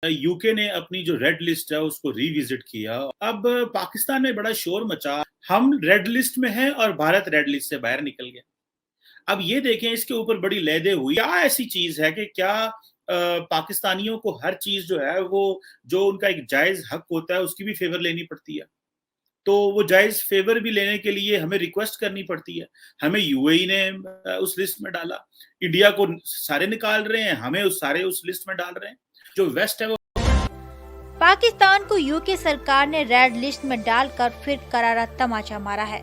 UK ने अपनी जो रेड लिस्ट है उसको रिविजिट किया। अब पाकिस्तान में बड़ा शोर मचा, हम रेड लिस्ट में हैं और भारत रेड लिस्ट से बाहर निकल गया। अब ये देखें, इसके ऊपर बड़ी लहदे हुई। क्या ऐसी चीज है कि क्या पाकिस्तानियों को हर चीज जो है वो जो उनका एक जायज हक होता है उसकी भी फेवर लेनी पड़ती है। तो वो जायज फेवर भी लेने के लिए हमें रिक्वेस्ट करनी पड़ती है। हमें यूएई ने उस लिस्ट में डाला, इंडिया को सारे निकाल रहे हैं, हमें उस सारे उस लिस्ट में डाल रहे हैं। जो वेस्ट है वो पाकिस्तान को यूके सरकार ने रेड लिस्ट में डालकर फिर करारा तमाचा मारा है।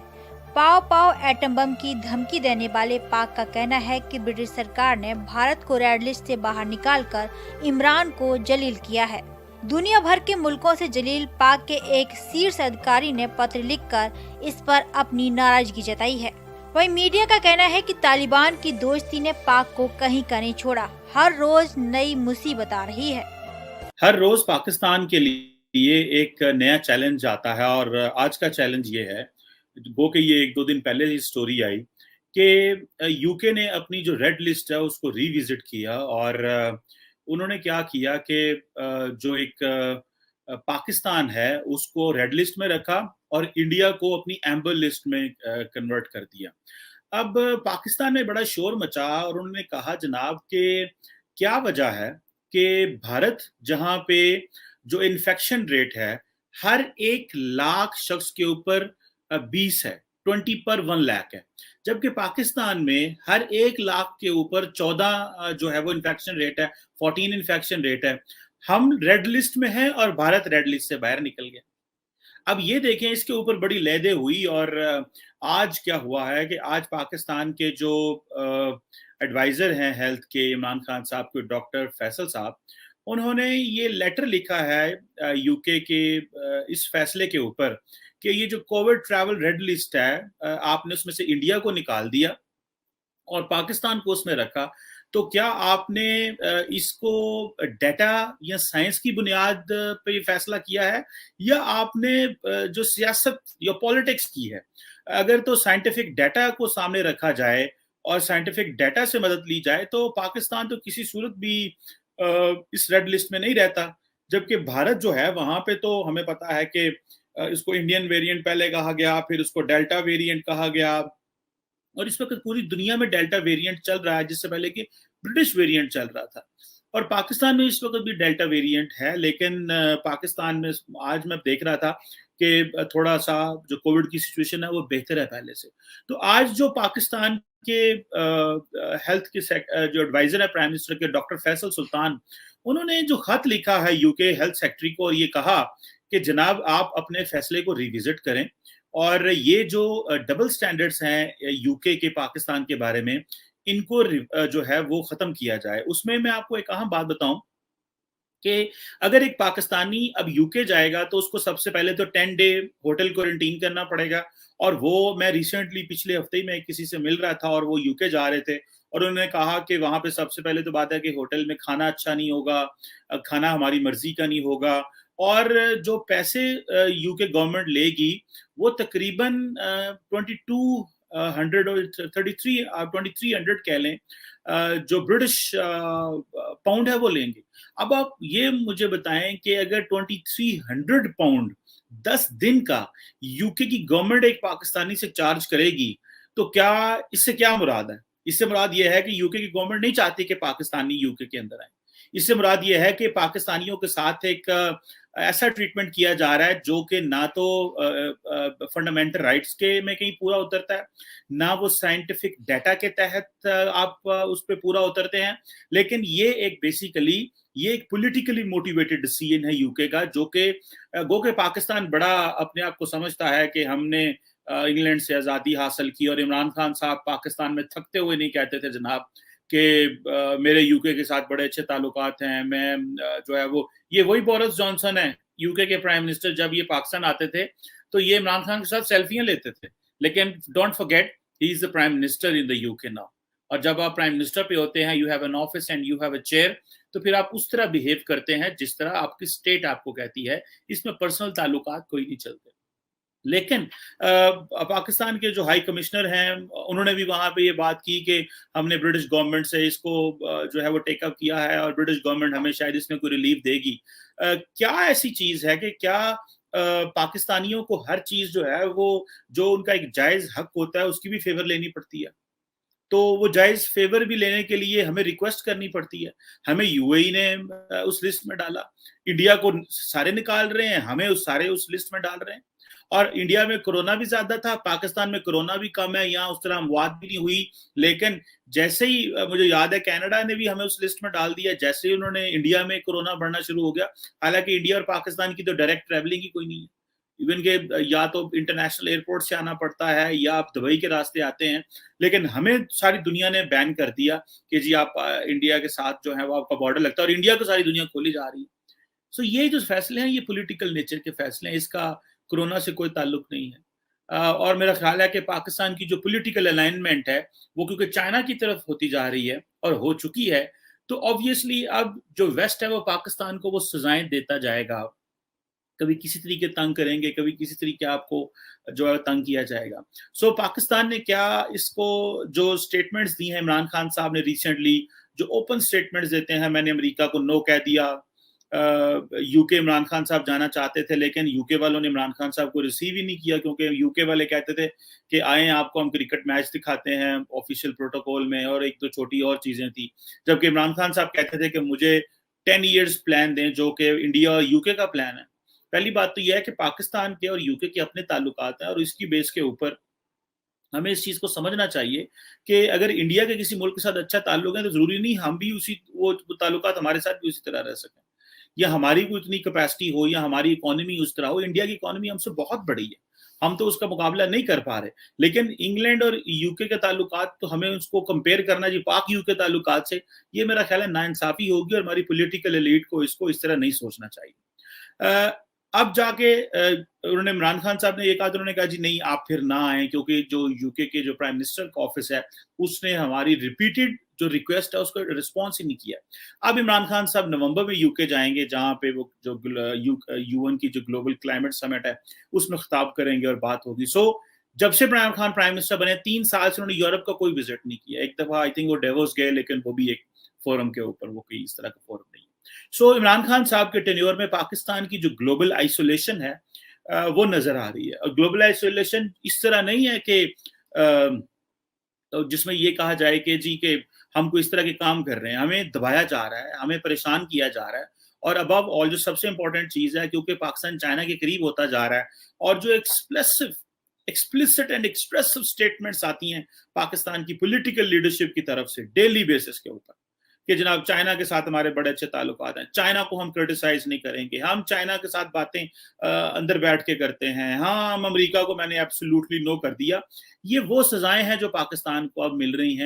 पाव पाव एटम बम की धमकी देने वाले पाक का कहना है कि ब्रिटिश सरकार ने भारत को रेड लिस्ट से बाहर निकालकर इमरान को जलील किया है। दुनिया भर के मुल्कों से जलील पाक के एक शीर्ष अधिकारी ने पत्र लिखकर इस पर अपनी नाराजगी जताई है। वहीं मीडिया का कहना है कि तालिबान की दोस्ती ने पाक को कहीं का नहीं छोड़ा, हर रोज नई मुसीबत आ रही है। हर रोज पाकिस्तान के लिए एक नया चैलेंज आता है और आज का चैलेंज ये है, गो कि ये एक दो दिन पहले ही स्टोरी आई कि यूके ने अपनी जो रेड लिस्ट है उसको रिविजिट किया और उन्होंने क्या किया कि जो एक पाकिस्तान है उसको रेड लिस्ट में रखा और इंडिया को अपनी एम्बर लिस्ट में कन्वर्ट कर दिया। अब पाकिस्तान में बड़ा शोर मचा और उन्होंने कहा जनाब कि क्या वजह है कि भारत जहां पे जो इन्फेक्शन रेट है हर 1 लाख शख्स के ऊपर 20 है, 20 पर 1 लाख है, जबकि पाकिस्तान में हर 1 लाख के ऊपर 14 जो है वो इन्फेक्शन रेट है, 14 इन्फेक्शन रेट है। हम रेड लिस्ट में हैं और भारत रेड लिस्ट से बाहर निकल गया। अब ये देखें, इसके ऊपर बड़ी लहदे हुई और आज क्या हुआ है कि आज पाकिस्तान के जो एडवाइजर हैं हेल्थ के, इमरान खान साहब के, डॉक्टर फैसल साहब, उन्होंने ये लेटर लिखा है यूके के इस फैसले के ऊपर कि ये जो कोविड ट्रैवल रेड लिस्ट है, आपने उसमें से इंडिया को निकाल दिया और पाकिस्तान को उसमें रखा, तो क्या आपने इसको डाटा या साइंस की बुनियाद पे फैसला किया है या आपने जो सियासत या पॉलिटिक्स की है? अगर तो साइंटिफिक डाटा को सामने रखा जाए और साइंटिफिक डाटा से मदद ली जाए तो पाकिस्तान तो किसी सूरत भी इस रेड लिस्ट में नहीं रहता, जबकि भारत जो है वहां पे तो हमें पता है कि इसको इंडियन वेरिएंट पहले कहा गया, फिर उसको डेल्टा वेरिएंट कहा गया और इस वक्त पूरी दुनिया में डेल्टा वेरिएंट चल रहा है, जिससे पहले कि ब्रिटिश वेरिएंट चल रहा था। और पाकिस्तान में इस वक्त भी डेल्टा वेरिएंट है, लेकिन पाकिस्तान में आज मैं देख रहा था कि थोड़ा सा जो कोविड की सिचुएशन है वो बेहतर है पहले से। तो आज जो पाकिस्तान के हेल्थ के जो एडवाइजर है प्राइम मिनिस्टर के, डॉक्टर फैसल सुल्तान, उन्होंने जो खत लिखा है यूके हेल्थ सेक्रेटरी को और ये कहा कि जनाब आप अपने फैसले को रिविजिट करें और ये जो डबल स्टैंडर्ड्स हैं यूके के पाकिस्तान के बारे में, इनको जो है वो खत्म किया जाए। उसमें मैं आपको एक अहम बात बताऊं कि अगर एक पाकिस्तानी अब यूके जाएगा तो उसको सबसे पहले तो 10 डे होटल क्वारंटीन करना पड़ेगा। और वो मैं रिसेंटली पिछले हफ्ते ही मैं किसी से मिल रहा था और वो यूके जा रहे थे और उन्होंने कहा कि वहां पे सबसे पहले तो बात है कि होटल में खाना अच्छा नहीं होगा, खाना हमारी मर्जी का नहीं होगा और जो पैसे यूके गवर्नमेंट लेगी वो तकरीबन 2200 और 2300 कह लें, जो ब्रिटिश पाउंड है वो लेंगे। अब आप ये मुझे बताएं कि अगर 2300 पाउंड 10 दिन का यूके की गवर्नमेंट एक पाकिस्तानी से चार्ज करेगी तो क्या इससे क्या मुराद है? इससे मुराद ये है कि यूके की गवर्नमेंट नहीं चाहती कि पाकिस्तानी यूके के अंदर आए। इससे मुराद ये है कि पाकिस्तानियों के साथ एक ऐसा ट्रीटमेंट किया जा रहा है जो कि ना तो फंडामेंटल राइट्स के में कहीं पूरा उतरता है, ना वो साइंटिफिक डाटा के तहत आप उस पर पूरा उतरते हैं। लेकिन ये एक बेसिकली ये एक पॉलिटिकली मोटिवेटेड डिसीजन है यूके का, जो कि गो के पाकिस्तान बड़ा अपने आप को समझता है कि हमने इंग्लैंड से आज़ादी हासिल की और इमरान खान साहब पाकिस्तान में थकते हुए नहीं कहते थे जनाब कि मेरे यूके के साथ बड़े अच्छे ताल्लुकात हैं, मैं जो है वो, ये वही बोरिस जॉनसन है यूके के प्राइम मिनिस्टर, जब ये पाकिस्तान आते थे तो ये इमरान खान के साथ सेल्फियां लेते थे। लेकिन don't forget he is the prime minister in the UK now. और जब आप प्राइम मिनिस्टर पे होते हैं, you have an office and you have a chair, तो फिर आप उस तरह बिहेव करते हैं जिस तरह आपकी स्टेट आपको कहती है। इसमें पर्सनल ताल्लुकात कोई नहीं चलते। लेकिन पाकिस्तान के जो हाई कमिश्नर हैं उन्होंने भी वहां पे ये बात की कि हमने ब्रिटिश गवर्नमेंट से इसको जो है वो टेकअप किया है और ब्रिटिश गवर्नमेंट हमें शायद इसमें कोई रिलीफ देगी। क्या ऐसी चीज है कि क्या पाकिस्तानियों को हर चीज जो है वो जो उनका एक जायज हक होता है उसकी भी फेवर लेनी पड़ती है? तो वो जायज फेवर भी लेने के लिए हमें रिक्वेस्ट करनी पड़ती है। हमें यूएई ने उस लिस्ट में डाला, इंडिया को सारे निकाल रहे हैं, हमें उस लिस्ट में डाल रहे हैं। और इंडिया में कोरोना भी ज्यादा था, पाकिस्तान में कोरोना भी कम है, यहाँ उस तरह अमवात भी नहीं हुई। लेकिन जैसे ही मुझे याद है कनाडा ने भी हमें उस लिस्ट में डाल दिया जैसे ही उन्होंने इंडिया में कोरोना बढ़ना शुरू हो गया। हालांकि इंडिया और पाकिस्तान की तो डायरेक्ट ट्रेवलिंग ही कोई नहीं है, इवन के या तो इंटरनेशनल एयरपोर्ट से आना पड़ता है या आप दुबई के रास्ते आते हैं। लेकिन हमें सारी दुनिया ने बैन कर दिया कि जी आप इंडिया के साथ जो है वो आपका बॉर्डर लगता है, और इंडिया को सारी दुनिया खोली जा रही है। सो ये जो फैसले हैं ये पॉलिटिकल नेचर के फैसले हैं, इसका कोरोना से कोई ताल्लुक नहीं है। और मेरा ख्याल है कि पाकिस्तान की जो पॉलिटिकल अलाइनमेंट है वो क्योंकि चाइना की तरफ होती जा रही है और हो चुकी है, तो ऑब्वियसली अब जो वेस्ट है वो पाकिस्तान को वो सजाएं देता जाएगा। कभी किसी तरीके तंग करेंगे, कभी किसी तरीके आपको जो है तंग किया जाएगा। सो पाकिस्तान ने क्या इसको जो स्टेटमेंट्स दी हैं इमरान खान साहब ने रिसेंटली, जो ओपन स्टेटमेंट्स देते हैं, मैंने अमेरिका को नो कह दिया, यूके इमरान खान साहब जाना चाहते थे लेकिन यूके वालों ने इमरान खान साहब को रिसीव ही नहीं किया क्योंकि यूके वाले कहते थे कि आए आपको हम क्रिकेट मैच दिखाते हैं ऑफिशियल प्रोटोकॉल में, और एक दो छोटी और चीजें थी। जबकि इमरान खान साहब कहते थे कि मुझे 10 ईयर्स प्लान दें जो कि इंडिया और यूके का प्लान है। पहली बात तो यह है कि पाकिस्तान के और यूके के अपने ताल्लुकात हैं और इसकी बेस के ऊपर हमें इस चीज को समझना चाहिए कि अगर इंडिया के किसी मुल्क के साथ अच्छा ताल्लुक है तो जरूरी नहीं हम भी उसी वो ताल्लुकात हमारे साथ भी उसी तरह रह सकें, या हमारी कोई इतनी कैपेसिटी हो या हमारी इकोनॉमी उस तरह हो। इंडिया की इकोनॉमी हमसे बहुत बड़ी है, हम तो उसका मुकाबला नहीं कर पा रहे। लेकिन इंग्लैंड और यूके के ताल्लुकात तो हमें उसको कंपेयर करना जी पाक यूके ताल्लुकात से, ये मेरा ख्याल है नाइंसाफी होगी और हमारी पॉलिटिकल एलीट को इसको इस तरह नहीं सोचना चाहिए। अब जाके उन्होंने इमरान खान साहब ने एक आध उन्होंने कहा जी नहीं आप फिर ना आए क्योंकि जो यूके के जो प्राइम मिनिस्टर का ऑफिस है उसने हमारी रिपीटेड जो रिक्वेस्ट है उसको रिस्पॉन्स ही नहीं किया। अब इमरान खान साहब नवंबर में यूके जाएंगे जहां पे वो जो यूएन की जो ग्लोबल क्लाइमेट समिट है उसमें खिताब करेंगे और बात होगी। सो जब से इमरान खान प्राइम मिनिस्टर बने 3 साल से उन्होंने यूरोप का कोई विजिट नहीं किया। एक दफा आई थिंक वो डेवोस गए लेकिन वो भी एक फोरम के ऊपर, वो कोई इस तरह का फोरम नहीं है। सो इमरान खान साहब के टेन्योर में पाकिस्तान की जो ग्लोबल आइसोलेशन है वो नजर आ रही है। और ग्लोबल आइसोलेशन इस तरह नहीं है कि जिसमें ये कहा जाए कि जी के हम कोई इस तरह के काम कर रहे हैं, हमें दबाया जा रहा है, हमें परेशान किया जा रहा है। और अबव ऑल जो सबसे इंपॉर्टेंट चीज है क्योंकि पाकिस्तान चाइना के करीब होता जा रहा है और जो एक्सप्लिसिट एंड एक्सप्रेसिव स्टेटमेंट्स आती हैं पाकिस्तान की पॉलिटिकल लीडरशिप की तरफ से डेली बेसिस के ऊपर कि जनाब चाइना के साथ हमारे बड़े अच्छे ताल्लुकात हैं, चाइना को हम क्रिटिसाइज नहीं करेंगे, हम चाइना के साथ बातें अंदर बैठ के करते हैं, हाँ हम अमेरिका को मैंने एब्सोल्युटली नो कर दिया। ये वो सजाएं हैं जो पाकिस्तान को अब मिल रही हैं।